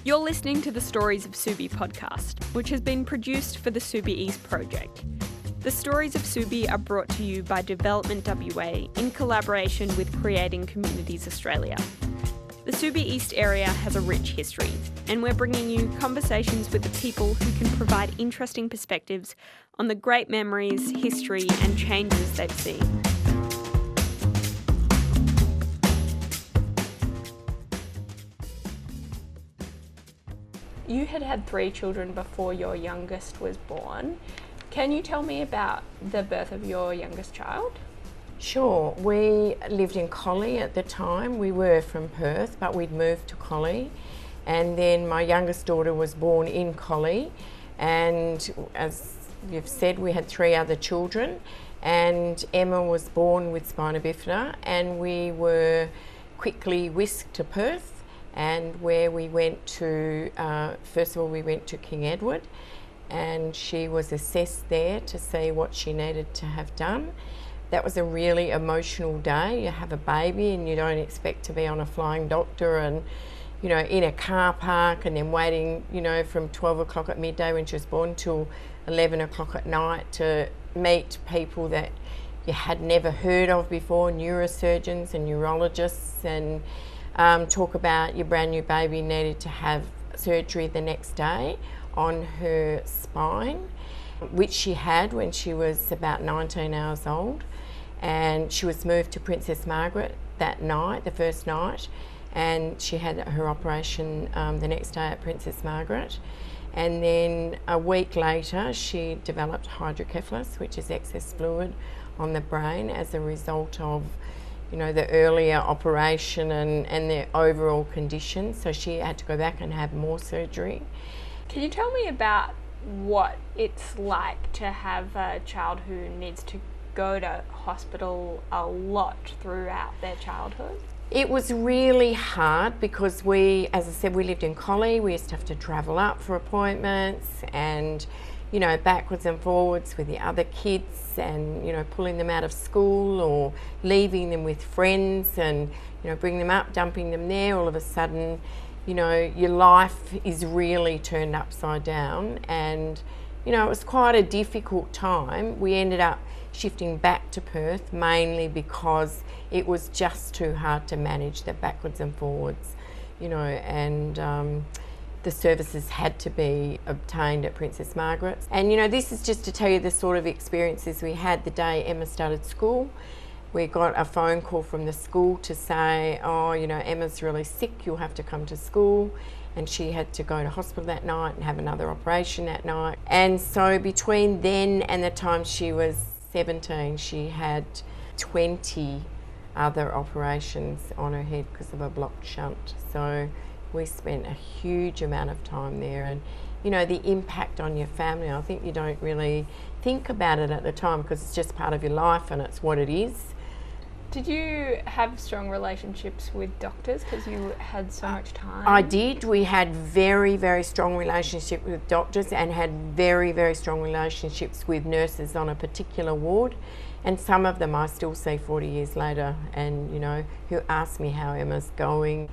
You're listening to the Stories of Subi podcast, which has been produced for the Subi East project. The Stories of Subi are brought to you by Development WA in collaboration with Creating Communities Australia. The Subi East area has a rich history, and we're bringing you conversations with the people who can provide interesting perspectives on the great memories, history, and changes they've seen. You had 3 children before your youngest was born. Can you tell me about the birth of your youngest child? Sure. We lived in Collie at the time. We were from Perth, but we'd moved to Collie. And then my youngest daughter was born in Collie. And as you've said, we had 3 other children. And Emma was born with spina bifida, and we were quickly whisked to Perth. And where we went to, first of all, we went to King Edward, and she was assessed there to see what she needed to have done. That was a really emotional day. You have a baby and you don't expect to be on a flying doctor and, you know, in a car park and then waiting, you know, from 12 o'clock at midday when she was born till 11 o'clock at night to meet people that you had never heard of before, neurosurgeons and neurologists, and talk about your brand new baby needed to have surgery the next day on her spine, which she had when she was about 19 hours old. And she was moved to Princess Margaret that night, the first night, and she had her operation the next day at Princess Margaret. And then a week later she developed hydrocephalus, which is excess fluid on the brain as a result of, you know, the earlier operation and the overall condition. So she had to go back and have more surgery. Can you tell me about what it's like to have a child who needs to go to hospital a lot throughout their childhood? It was really hard because we, as I said, we lived in Collie. We used to have to travel up for appointments and, you know, backwards and forwards with the other kids and, you know, pulling them out of school or leaving them with friends and, you know, bringing them up, dumping them there. All of a sudden, you know, your life is really turned upside down, and, you know, it was quite a difficult time. We ended up shifting back to Perth mainly because it was just too hard to manage the backwards and forwards, you know, and the services had to be obtained at Princess Margaret's. And, you know, this is just to tell you the sort of experiences we had the day Emma started school. We got a phone call from the school to say, oh, you know, Emma's really sick, you'll have to come to school. And she had to go to hospital that night and have another operation that night. And so between then and the time she was 17, she had 20 other operations on her head because of a blocked shunt. So we spent a huge amount of time there, and, you know, the impact on your family, I think you don't really think about it at the time because it's just part of your life and it's what it is. Did you have strong relationships with doctors because you had so much time? I did. We had very, very strong relationships with doctors and had very, very strong relationships with nurses on a particular ward. And some of them I still see 40 years later and, you know, who ask me how Emma's going.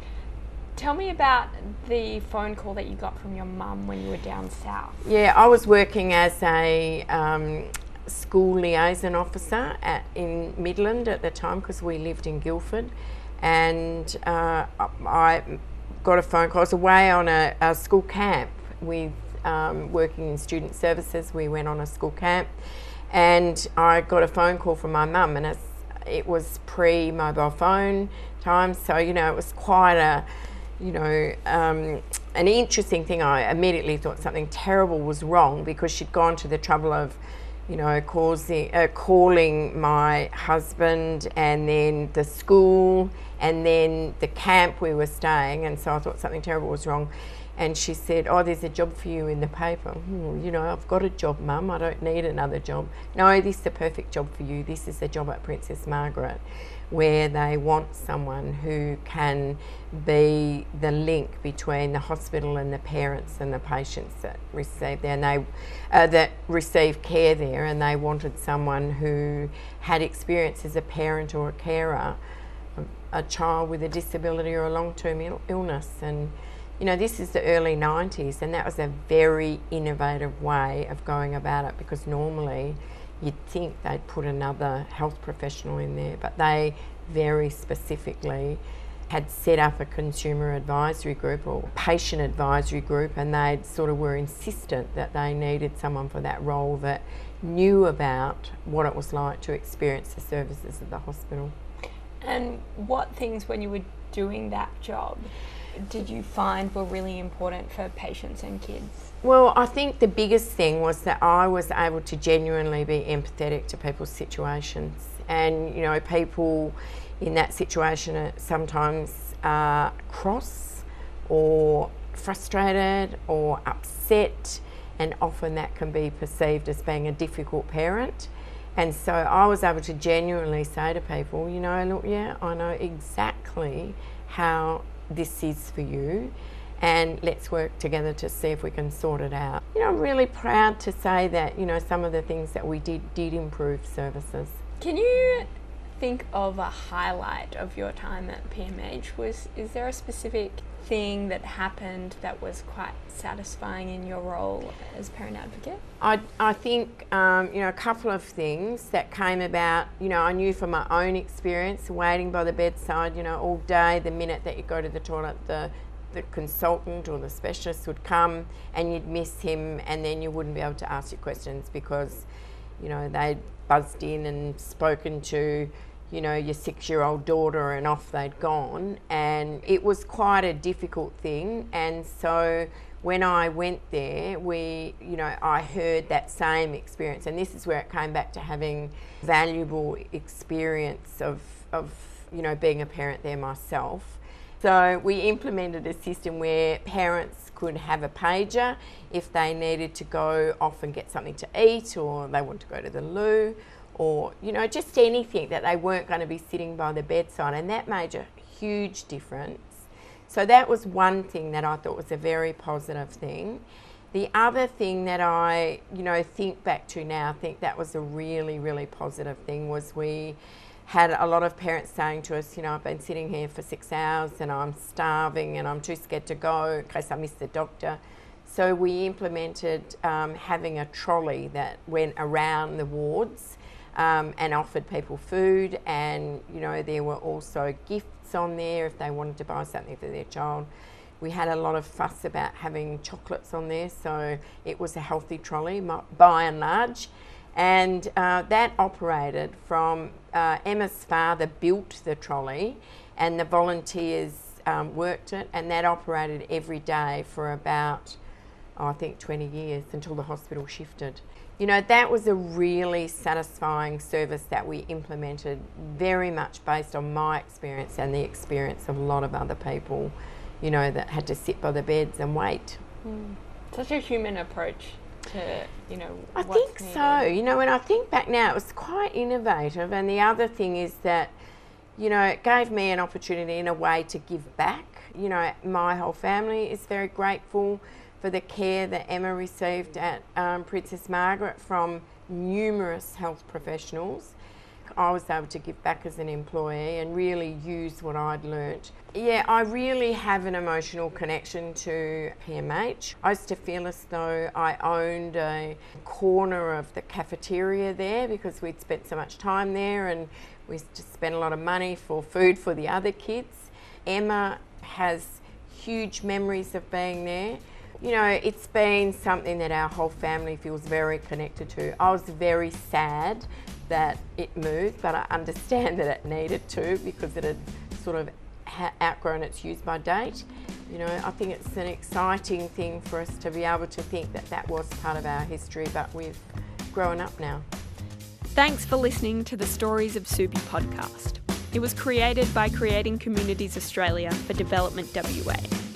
Tell me about the phone call that you got from your mum when you were down south. Yeah, I was working as a school liaison officer in Midland at the time because we lived in Guildford, and I got a phone call. I was away on a school camp with working in student services. We went on a school camp and I got a phone call from my mum, and it was pre-mobile phone time, so, you know, it was quite a, you know, an interesting thing. I immediately thought something terrible was wrong because she'd gone to the trouble of, you know, calling my husband and then the school and then the camp we were staying, and so I thought something terrible was wrong. And she said, oh, there's a job for you in the paper. You know, I've got a job, Mum, I don't need another job. No, this is the perfect job for you. This is the job at Princess Margaret, where they want someone who can be the link between the hospital and the parents and the patients that receive there, and they that receive care there, and they wanted someone who had experience as a parent or a carer a child with a disability or a long-term illness. And this is the early 90s, and that was a very innovative way of going about it, because normally you'd think they'd put another health professional in there, but they very specifically had set up a consumer advisory group or patient advisory group, and they sort of were insistent that they needed someone for that role that knew about what it was like to experience the services of the hospital. And what things, when you were doing that job, did you find were really important for patients and kids? Well, I think the biggest thing was that I was able to genuinely be empathetic to people's situations. And, people in that situation are sometimes cross or frustrated or upset, and often that can be perceived as being a difficult parent. And so I was able to genuinely say to people, look, yeah, I know exactly how this is for you, and let's work together to see if we can sort it out. I'm really proud to say that, some of the things that we did improve services. Can you think of a highlight of your time at PMH? Is there a specific thing that happened that was quite satisfying in your role as parent advocate? I think a couple of things that came about. I knew from my own experience waiting by the bedside, all day, the minute that you go to the toilet, the consultant or the specialist would come and you'd miss him, and then you wouldn't be able to ask your questions because they'd buzzed in and spoken to your 6-year-old daughter, and off they'd gone. And it was quite a difficult thing. And so when I went there, I heard that same experience, and this is where it came back to having valuable experience of being a parent there myself. So we implemented a system where parents could have a pager if they needed to go off and get something to eat, or they wanted to go to the loo, or just anything that they weren't going to be sitting by the bedside, and that made a huge difference. So that was one thing that I thought was a very positive thing. The other thing that I think back to now, I think that was a really, really positive thing, was we had a lot of parents saying to us, I've been sitting here for 6 hours and I'm starving and I'm too scared to go in case I miss the doctor. So we implemented having a trolley that went around the wards and offered people food, and there were also gifts on there if they wanted to buy something for their child. We had a lot of fuss about having chocolates on there, so it was a healthy trolley by and large. And that operated from Emma's father built the trolley, and the volunteers worked it, and that operated every day for about, I think, 20 years until the hospital shifted. That was a really satisfying service that we implemented, very much based on my experience and the experience of a lot of other people, that had to sit by the beds and wait. Such a human approach to, I think so. When I think back now, it was quite innovative. And the other thing is that, it gave me an opportunity in a way to give back. My whole family is very grateful for the care that Emma received at Princess Margaret from numerous health professionals. I was able to give back as an employee and really use what I'd learnt. Yeah, I really have an emotional connection to PMH. I used to feel as though I owned a corner of the cafeteria there because we'd spent so much time there, and we just spent a lot of money for food for the other kids. Emma has huge memories of being there. It's been something that our whole family feels very connected to. I was very sad that it moved, but I understand that it needed to because it had sort of outgrown its use-by date. I think it's an exciting thing for us to be able to think that that was part of our history, but we've grown up now. Thanks for listening to the Stories of Subi podcast. It was created by Creating Communities Australia for Development WA.